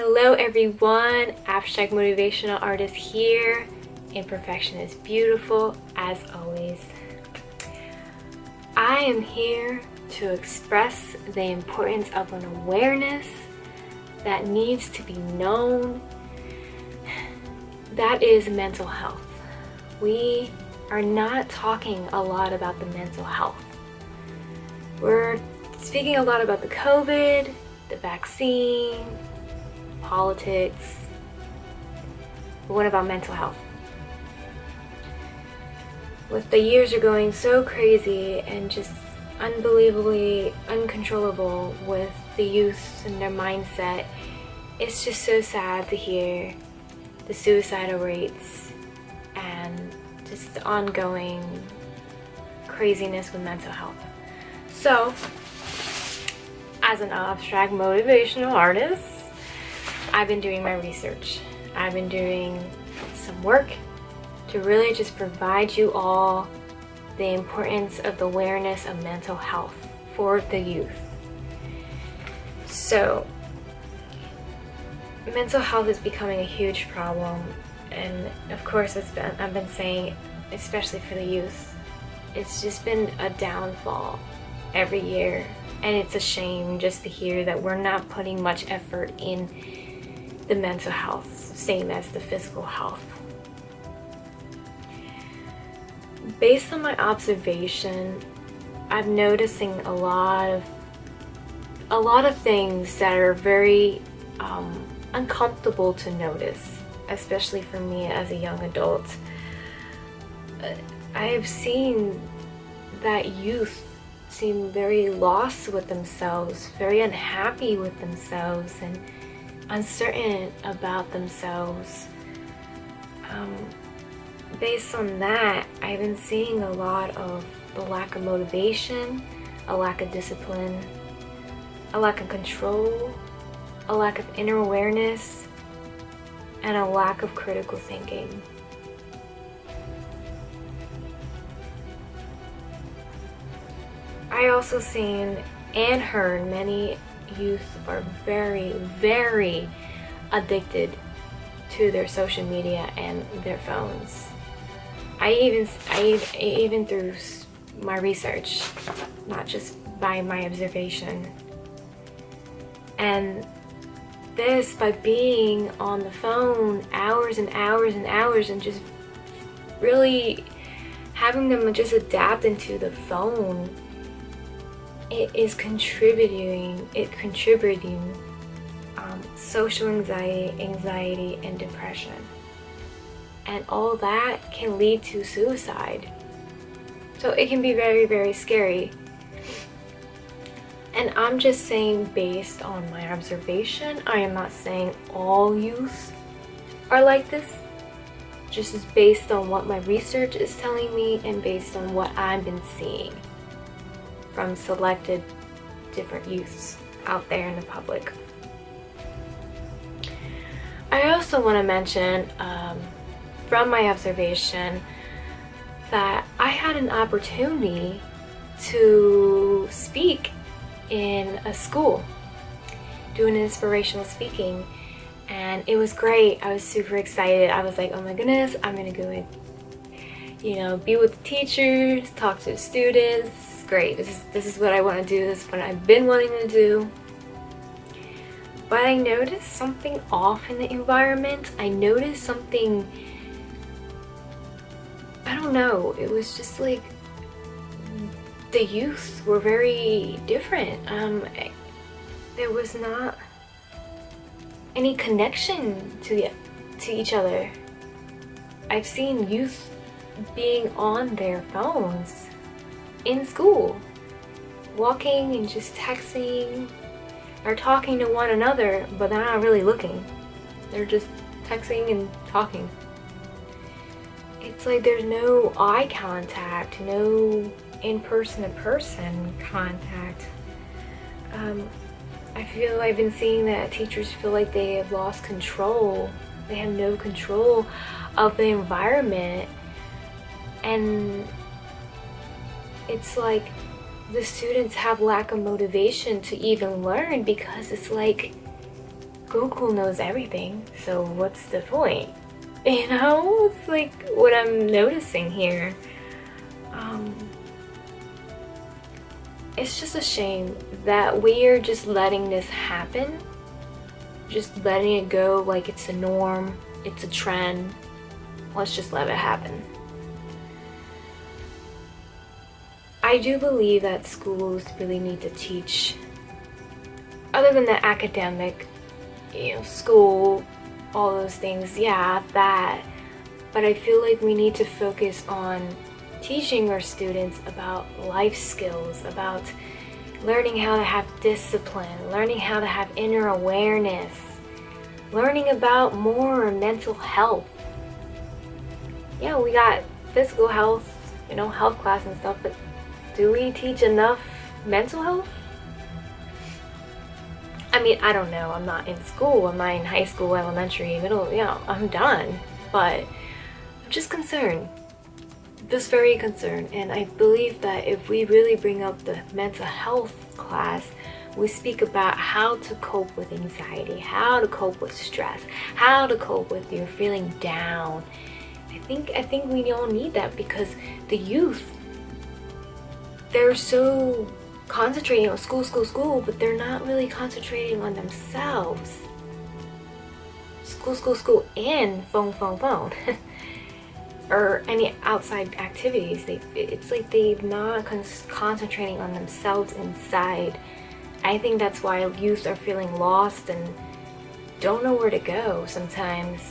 Hello everyone, Abstract Motivational Artist here. Imperfection is beautiful, as always. I am here to express the importance of an awareness that needs to be known. That is mental health. We are not talking a lot about the mental health. We're speaking a lot about the COVID, the vaccine, politics, but what about mental health? With the years are going so crazy and just unbelievably uncontrollable with the youth and their mindset, it's just so sad to hear the suicidal rates and just the ongoing craziness with mental health. So, as an abstract motivational artist, I've been doing my research. I've been doing some work to really just provide you all the importance of the awareness of mental health for the youth. So, mental health is becoming a huge problem, and of course I've been saying, especially for the youth, it's just been a downfall every year, and it's a shame just to hear that we're not putting much effort in the mental health, same as the physical health. Based on my observation, I'm noticing a lot of things that are very uncomfortable to notice, especially for me as a young adult. I've seen that youth seem very lost with themselves, very unhappy with themselves, and uncertain about themselves. Based on that, I've been seeing a lot of the lack of motivation, a lack of discipline, a lack of control, a lack of inner awareness, and a lack of critical thinking. I also seen and heard many youth are very, very addicted to their social media and their phones. I even through my research, not just by my observation. And this, by being on the phone hours and hours and hours and just really having them just adapt into the phone, it is contributing social anxiety, and depression. And all that can lead to suicide. So it can be very, very scary. And I'm just saying, based on my observation, I am not saying all youth are like this. Just as based on what my research is telling me and based on what I've been seeing from selected different youths out there in the public. I also want to mention, from my observation, that I had an opportunity to speak in a school, doing inspirational speaking, and it was great. I was super excited. I was like, oh my goodness, I'm gonna go and be with the teachers, talk to the students. This is great. This is what I want to do. This is what I've been wanting to do. But I noticed something off in the environment. I noticed something, I don't know, it was just like the youth were very different. There was not any connection to each other. I've seen youth being on their phones in school, walking and just texting or talking to one another, but they're not really looking. They're just texting and talking. It's like there's no eye contact, no in-person to person contact. I feel I've been seeing that teachers feel like they have lost control. They have no control of the environment, and it's like the students have lack of motivation to even learn because it's like Google knows everything, so what's the point? You know, it's like what I'm noticing here. It's just a shame that we are just letting this happen, just letting it go like it's a norm, it's a trend. Let's just let it happen. I do believe that schools really need to teach, other than the academic, school, all those things, yeah, that. But I feel like we need to focus on teaching our students about life skills, about learning how to have discipline, learning how to have inner awareness, learning about more mental health. Yeah, we got physical health, health class and stuff, but do we teach enough mental health? I mean, I don't know. I'm not in school. I'm not in high school, elementary, middle, I'm done. But I'm just concerned. Just very concerned. And I believe that if we really bring up the mental health class, we speak about how to cope with anxiety, how to cope with stress, how to cope with your feeling down. I think we all need that, because the youth, they're so concentrating on school, but they're not really concentrating on themselves. School, and phone. Or any outside activities. It's like they're not concentrating on themselves inside. I think that's why youth are feeling lost and don't know where to go sometimes.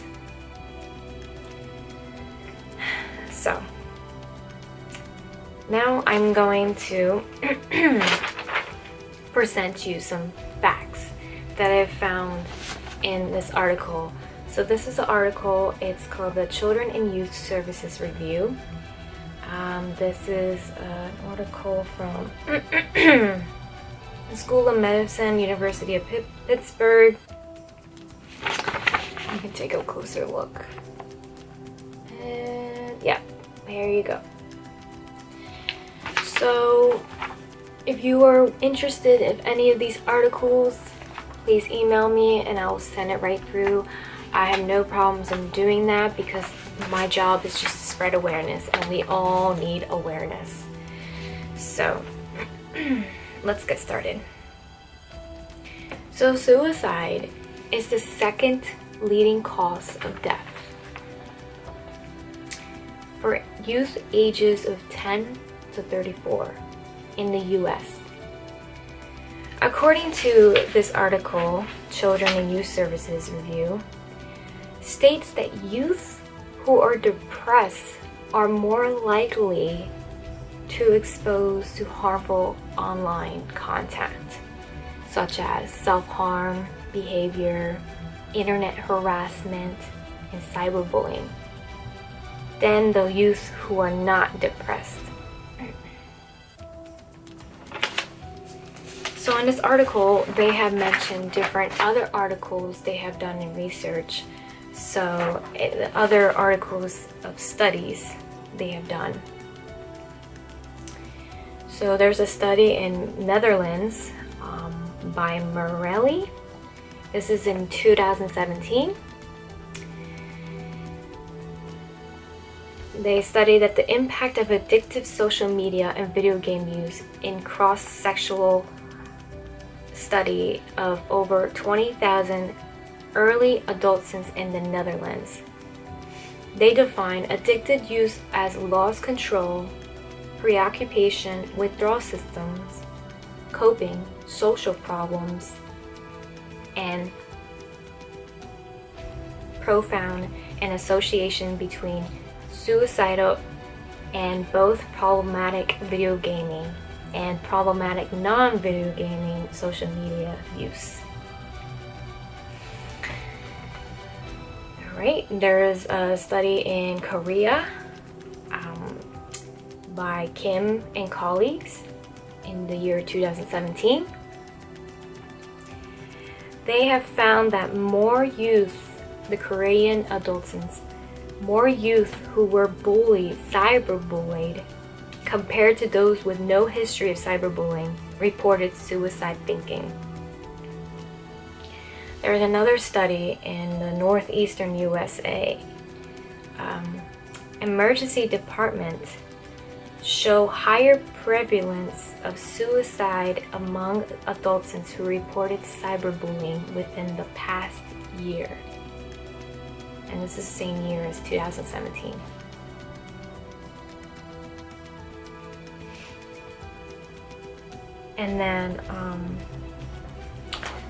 So, now I'm going to present you some facts that I've found in this article. So this is an article, it's called the Children and Youth Services Review. This is an article from the School of Medicine, University of Pittsburgh. You can take a closer look. And yeah, there you go. So if you are interested in any of these articles, please email me and I'll send it right through. I have no problems in doing that, because my job is just to spread awareness, and we all need awareness. So let's get started. So suicide is the second leading cause of death for youth ages of 10 to 34 in the US. According to this article, Children and Youth Services Review states that youth who are depressed are more likely to expose to harmful online content, such as self-harm behavior, internet harassment, and cyberbullying, than the youth who are not depressed. So in this article, they have mentioned different other articles they have done in research. So other articles of studies they have done. So there's a study in Netherlands by Morelli. This is in 2017. They studied that the impact of addictive social media and video game use in cross-sexual study of over 20,000 early adolescents in the Netherlands. They define addicted use as lost control, preoccupation, withdrawal systems, coping, social problems, and profound an association between suicidal and both problematic video gaming and problematic non-video gaming social media use. Alright, there's a study in Korea by Kim and colleagues in the year 2017. They have found that more youth, the Korean adolescents, more youth who were bullied, cyberbullied, compared to those with no history of cyberbullying, reported suicide thinking. There's another study in the northeastern USA. Emergency departments show higher prevalence of suicide among adolescents who reported cyberbullying within the past year. And this is the same year as 2017. And then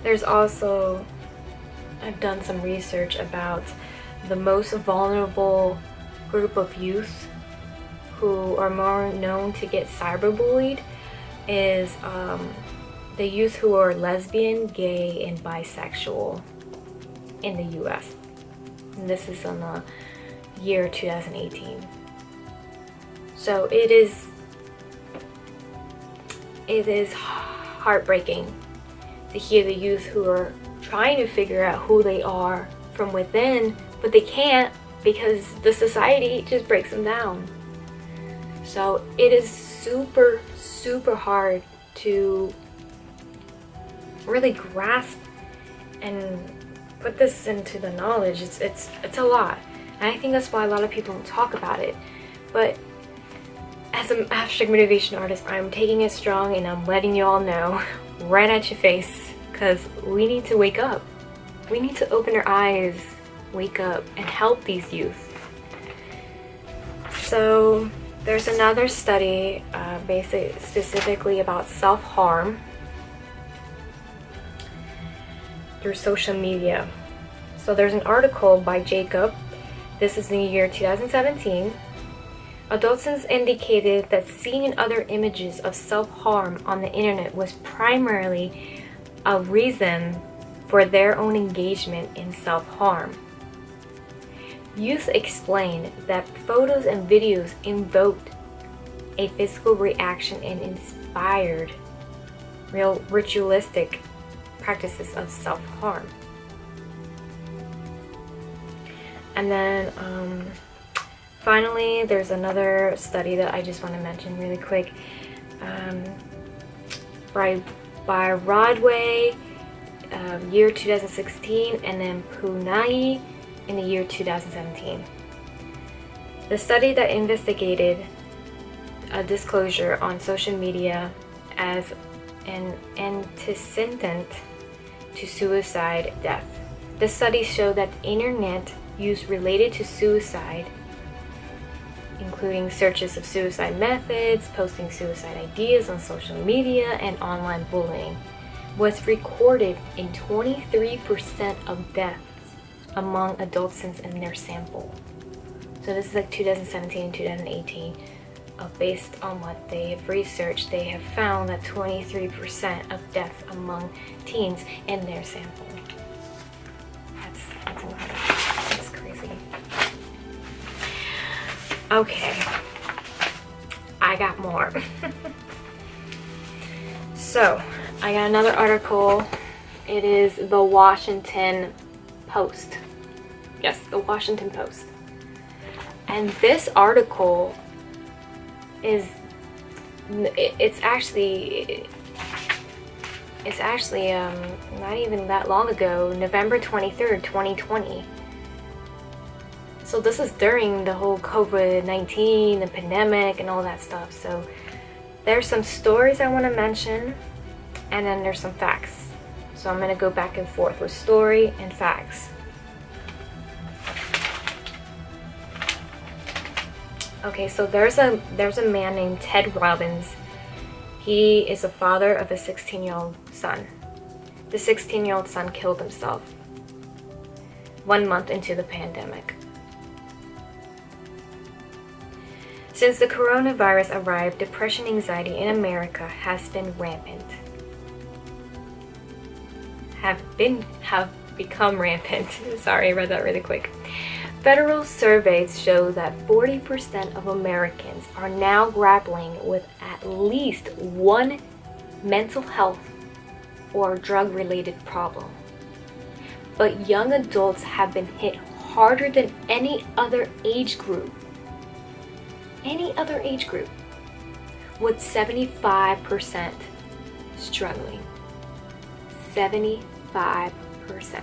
there's also, I've done some research about the most vulnerable group of youth who are more known to get cyberbullied is the youth who are lesbian, gay, and bisexual in the US. And this is on the year 2018. So it is heartbreaking to hear the youth who are trying to figure out who they are from within, but they can't because the society just breaks them down. So it is super, super hard to really grasp and put this into the knowledge. It's a lot. And I think that's why a lot of people don't talk about it. But as an abstract motivation artist, I'm taking it strong and I'm letting you all know right at your face, because we need to wake up. We need to open our eyes, wake up, and help these youth. So there's another study specifically about self-harm through social media. So there's an article by Jacob. This is in the year 2017. Adolescents indicated that seeing other images of self-harm on the internet was primarily a reason for their own engagement in self-harm. Youth explained that photos and videos invoked a physical reaction and inspired ritualistic practices of self-harm. And then finally, there's another study that I just want to mention really quick by Rodway, year 2016, and then Punai in the year 2017. The study that investigated a disclosure on social media as an antecedent to suicide death. The study showed that internet use related to suicide, including searches of suicide methods, posting suicide ideas on social media, and online bullying, was recorded in 23% of deaths among adolescents in their sample. So this is like 2017 and 2018. Based on what they have researched, they have found that 23% of deaths among teens in their sample. That's a lot. That's crazy. Okay, I got more. So I got another article. It is the Washington Post. Yes, the Washington Post. And this article it's actually not even that long ago, November 23rd, 2020. So this is during the whole COVID-19, the pandemic, and all that stuff. So there's some stories I want to mention, and then there's some facts. So I'm going to go back and forth with story and facts. Okay, so there's a man named Ted Robbins. He is a father of a 16-year-old son. The 16-year-old son killed himself 1 month into the pandemic. Since the coronavirus arrived, depression and anxiety in America has been rampant. Have become rampant. Sorry, I read that really quick. Federal surveys show that 40% of Americans are now grappling with at least one mental health or drug-related problem. But young adults have been hit harder than any other age group. Any other age group, with 75% struggling. 75%. 50%.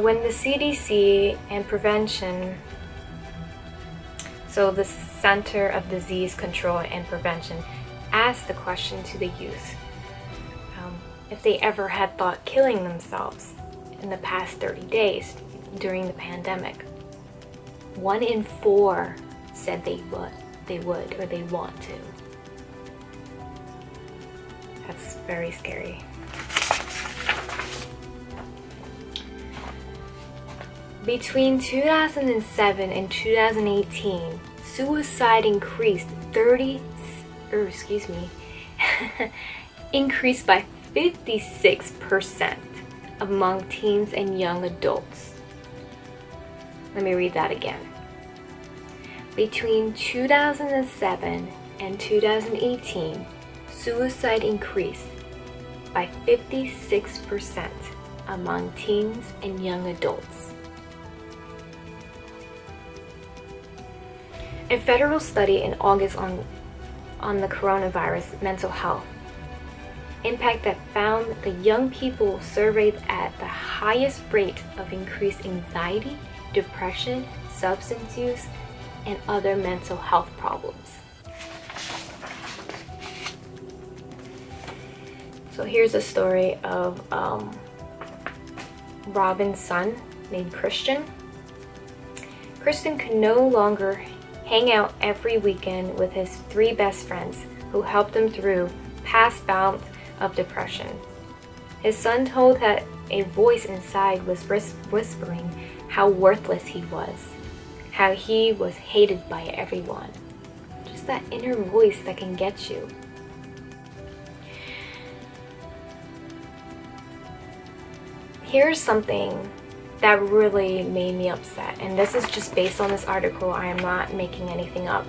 When the CDC and prevention, so the Center of Disease Control and Prevention, asked the question to the youth if they ever had thought killing themselves in the past 30 days during the pandemic. 1 in 4 said they would, or they want to. That's very scary. Between 2007 and 2018, suicide increased by 56% among teens and young adults. Let me read that again. Between 2007 and 2018, suicide increased by 56% among teens and young adults. A federal study in August on the coronavirus mental health impact that found the young people surveyed at the highest rate of increased anxiety, depression, substance use, and other mental health problems. So here's a story of Robin's son named Christian. Christian could no longer hang out every weekend with his 3 best friends who helped him through past bouts of depression. His son told that a voice inside was whispering how worthless he was, how he was hated by everyone. Just that inner voice that can get you. Here's something that really made me upset, and this is just based on this article. I am not making anything up.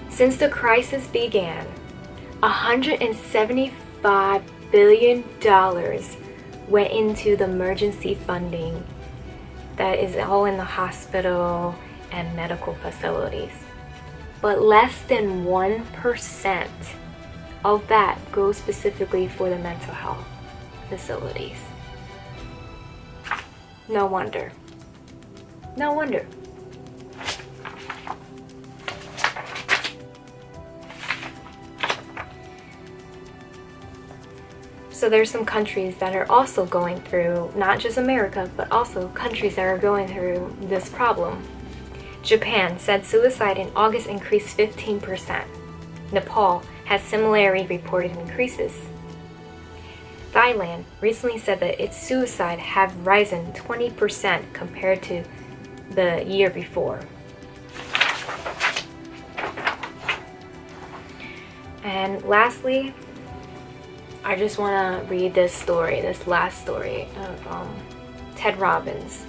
Since the crisis began, $175 billion went into the emergency funding that is all in the hospital and medical facilities. But less than 1% of that goes specifically for the mental health facilities. No wonder. No wonder. So there's some countries that are also going through, not just America, but also countries that are going through this problem. Japan said suicide in August increased 15%. Nepal has similarly reported increases. Thailand recently said that its suicide have risen 20% compared to the year before. And lastly, I just want to read this story, this last story of Ted Robbins.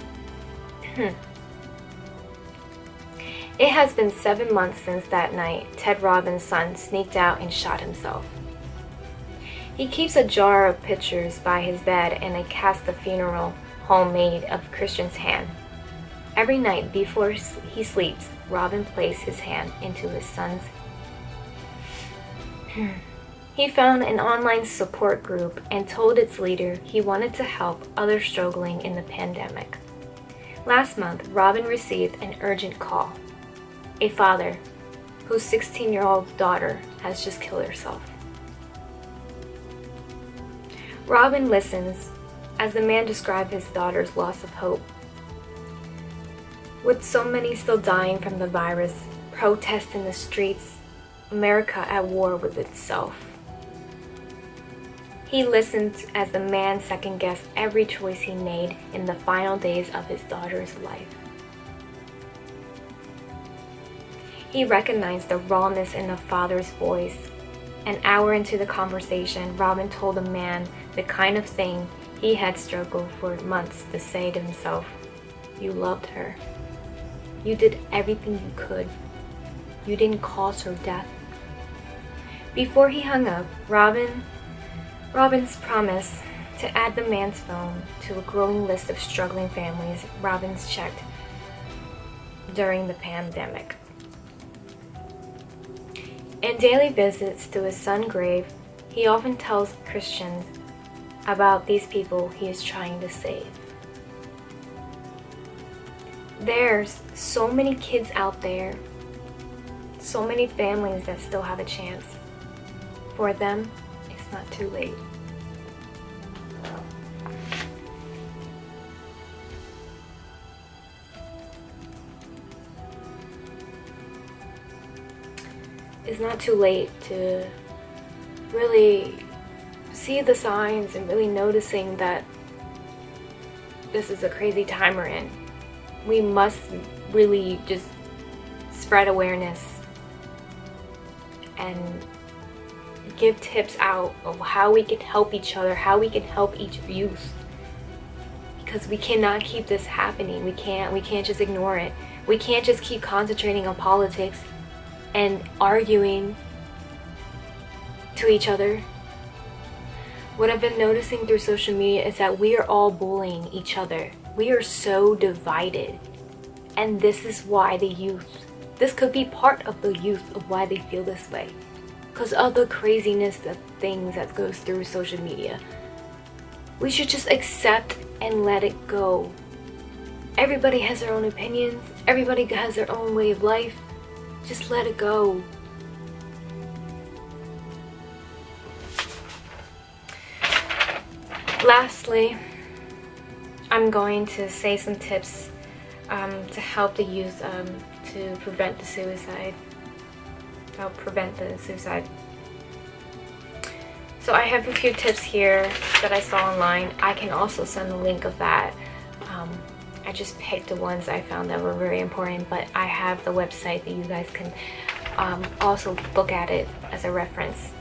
It has been 7 months since that night Ted Robbins' son sneaked out and shot himself. He keeps a jar of pictures by his bed and a cast of funeral homemade of Christian's hand. Every night before he sleeps, Robin placed his hand into his son's. He found an online support group and told its leader he wanted to help others struggling in the pandemic. Last month, Robin received an urgent call. A father whose 16-year-old daughter has just killed herself. Robin listens as the man described his daughter's loss of hope. With so many still dying from the virus, protests in the streets, America at war with itself. He listened as the man second-guessed every choice he made in the final days of his daughter's life. He recognized the rawness in the father's voice. An hour into the conversation, Robin told the man the kind of thing he had struggled for months to say to himself. You loved her. You did everything you could. You didn't cause her death. Before he hung up, Robin's promise to add the man's phone to a growing list of struggling families Robin's checked during the pandemic. In daily visits to his son's grave, he often tells Christians about these people he is trying to save. There's so many kids out there, so many families that still have a chance. For them, it's not too late. It's not too late to really see the signs and really noticing that this is a crazy time we're in. We must really just spread awareness and give tips out of how we can help each other, how we can help each youth. Because we cannot keep this happening. We can't just ignore it. We can't just keep concentrating on politics and arguing to each other. What I've been noticing through social media is that we are all bullying each other. We are so divided. And this is why the youth, this could be part of the youth of why they feel this way. Because of the craziness of things that goes through social media. We should just accept and let it go. Everybody has their own opinions. Everybody has their own way of life. Just let it go. Lastly, I'm going to say some tips to help the youth to prevent the suicide. Help prevent the suicide. So I have a few tips here that I saw online. I can also send a link of that. I just picked the ones I found that were very important, but I have the website that you guys can also look at it as a reference.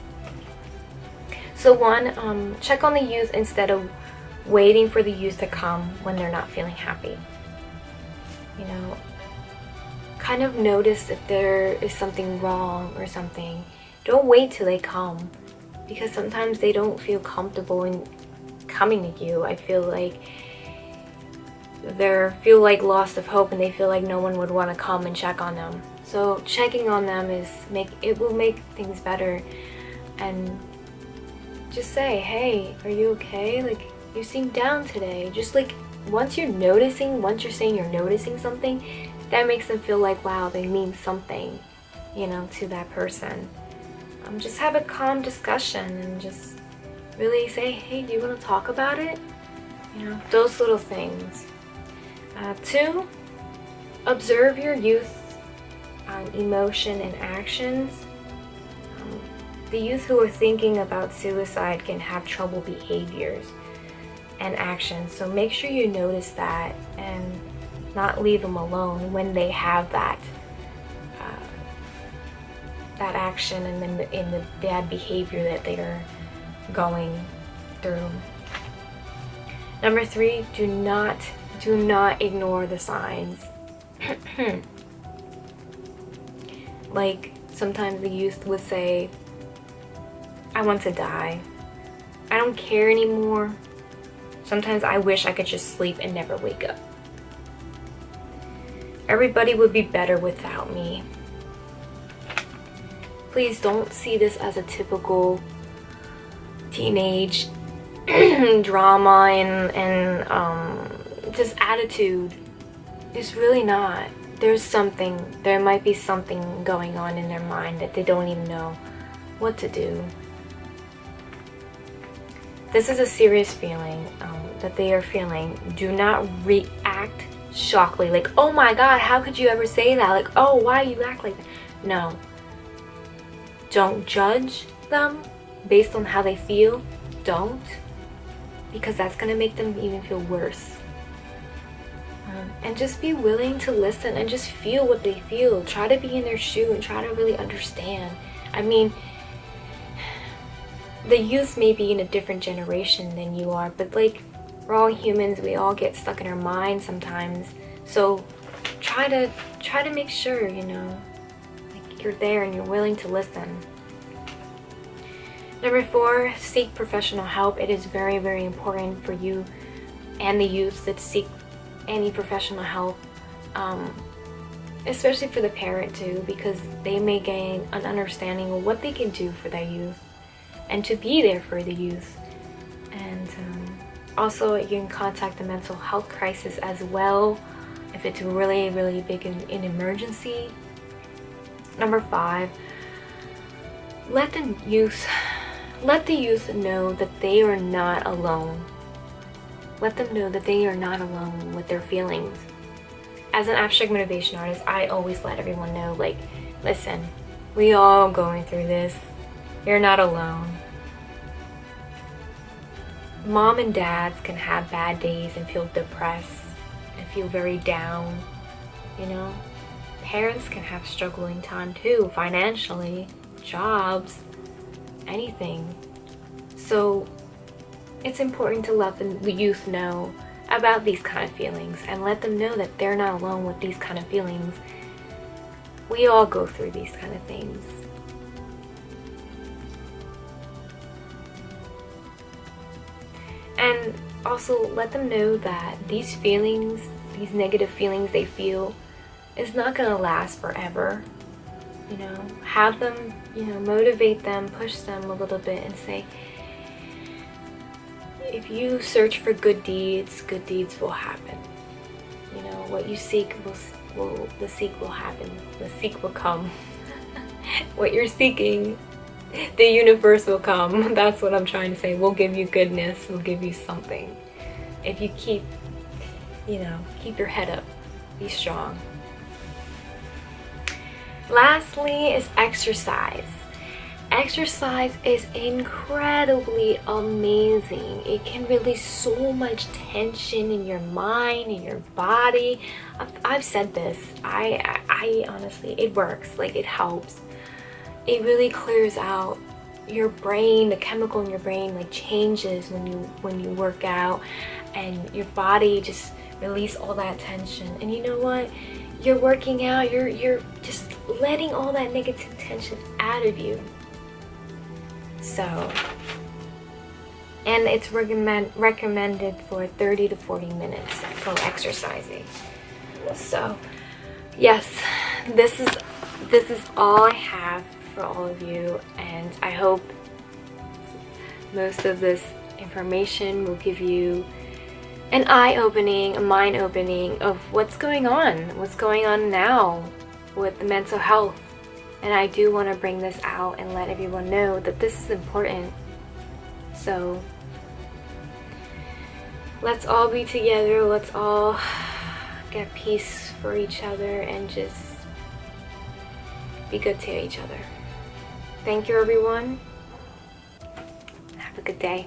So one, check on the youth instead of waiting for the youth to come when they're not feeling happy. You know, kind of notice if there is something wrong or something. Don't wait till they come, because sometimes they don't feel comfortable in coming to you. I feel like they feel like lost of hope and they feel like no one would want to come and check on them. So checking on them it will make things better. And just say, hey, are you okay? Like, you seem down today. Just like, once you're saying you're noticing something, that makes them feel like, wow, they mean something, you know, to that person. Just have a calm discussion and just really say, hey, do you want to talk about it? You know, those little things. 2, observe your youth emotion and actions. The youth who are thinking about suicide can have trouble behaviors and actions, so make sure you notice that and not leave them alone when they have that action and then in the bad behavior that they are going through. Number 3, do not ignore the signs. Like, sometimes the youth would say, I want to die. I don't care anymore. Sometimes I wish I could just sleep and never wake up. Everybody would be better without me. Please don't see this as a typical teenage drama and just attitude. It's really not. There might be something going on in their mind that they don't even know what to do. This is a serious feeling that they are feeling. Do not react shockingly, like, oh my god, how could you ever say that? Like, oh, why you act like that? No. Don't judge them based on how they feel. Don't. Because that's going to make them even feel worse. And just be willing to listen and just feel what they feel. Try to be in their shoe and try to really understand. I mean, the youth may be in a different generation than you are, but like, we're all humans. We all get stuck in our minds sometimes. So try to make sure, you know, like, you're there and you're willing to listen. Number 4, seek professional help. It is very, very important for you and the youth to seek any professional help. especially for the parent too, because they may gain an understanding of what they can do for their youth and to be there for the youth. And also you can contact the mental health crisis as well if it's really, really big in emergency. Number 5, let the youth know that they are not alone. Let them know that they are not alone with their feelings. As an abstract motivation artist, I always let everyone know, like, listen, we all going through this. You're not alone. Mom and dads can have bad days and feel depressed and feel very down, you know. Parents can have struggling time too, financially, jobs, anything. So it's important to let the youth know about these kind of feelings and let them know that they're not alone with these kind of feelings. We all go through these kind of things. And also let them know that these feelings, these negative feelings they feel, is not going to last forever. You know, have them, you know, motivate them, push them a little bit and say, if you search for good deeds will happen. You know, what you seek the seek will happen. The seek will come. What you're seeking, the universe will come. That's what I'm trying to say. We'll give you goodness. We'll give you something. If you keep your head up. Be strong. Lastly is exercise. Exercise is incredibly amazing. It can release so much tension in your mind, in your body. I've said this. I honestly, it works. Like, it helps. It really clears out your brain. The chemical in your brain like changes when you work out, and your body just release all that tension. And you know what? You're working out. You're just letting all that negative tension out of you. So, and it's recommended for 30 to 40 minutes for exercising. So, yes, this is all I have for all of you, and I hope most of this information will give you an eye-opening, a mind-opening of what's going on now with the mental health. And I do want to bring this out and let everyone know that this is important. So let's all be together. Let's all get peace for each other and just be good to each other. Thank you, everyone. Have a good day.